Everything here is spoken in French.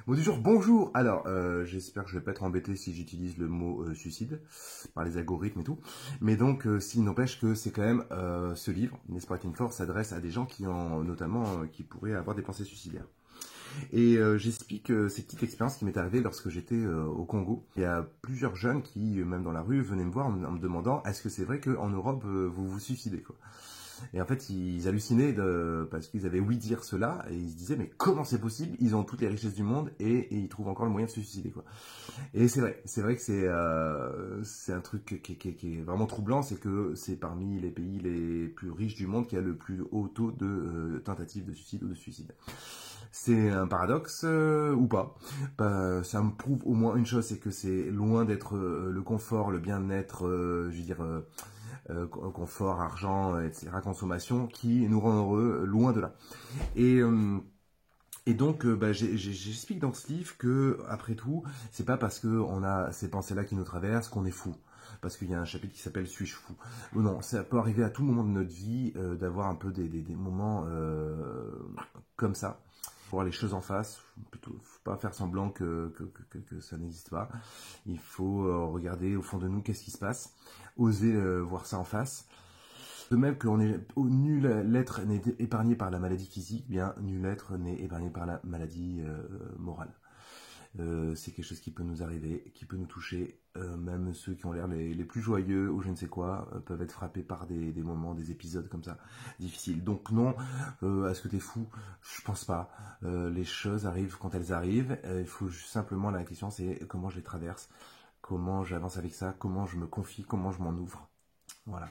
Mot du jour, bonjour. Alors, j'espère que je vais pas être embêté si j'utilise le mot suicide par les algorithmes et tout. Mais donc, s'il n'empêche que c'est quand même ce livre, Nespresso Force, s'adresse à des gens qui ont notamment qui pourraient avoir des pensées suicidaires. Et j'explique cette petite expérience qui m'est arrivée lorsque j'étais au Congo. Il y a plusieurs jeunes qui, même dans la rue, venaient me voir en me demandant est-ce que c'est vrai qu'en Europe vous vous suicidez quoi. Et en fait, ils hallucinaient parce qu'ils avaient ouï dire cela et ils se disaient mais comment c'est possible? Ils ont toutes les richesses du monde et ils trouvent encore le moyen de se suicider quoi. Et c'est vrai que c'est un truc qui est vraiment troublant, c'est que c'est parmi les pays les plus riches du monde qui a le plus haut taux de tentatives de suicide ou de suicide. C'est un paradoxe ou pas. Ça me prouve au moins une chose, c'est que c'est loin d'être le confort, le bien-être, je veux dire, confort, argent, etc., consommation, qui nous rend heureux, loin de là. Et, euh, et donc, j'explique dans ce livre que, après tout, c'est pas parce qu'on a ces pensées-là qui nous traversent qu'on est fou. Parce qu'il y a un chapitre qui s'appelle Suis-je fou? Ou non, ça peut arriver à tout moment de notre vie d'avoir un peu des moments comme ça. Faut voir les choses en face, plutôt, faut pas faire semblant que ça n'existe pas. Il faut regarder au fond de nous qu'est-ce qui se passe, oser voir ça en face. De même que nul être n'est épargné par la maladie physique, bien nul être n'est épargné par la maladie morale. C'est quelque chose qui peut nous arriver, qui peut nous toucher. Même ceux qui ont l'air les plus joyeux ou je ne sais quoi peuvent être frappés par des moments, des épisodes comme ça difficiles. Donc non, est-ce que t'es fou? Je pense pas. Les choses arrivent quand elles arrivent. Il faut simplement, la question c'est comment je les traverse, comment j'avance avec ça, comment je me confie, comment je m'en ouvre. Voilà.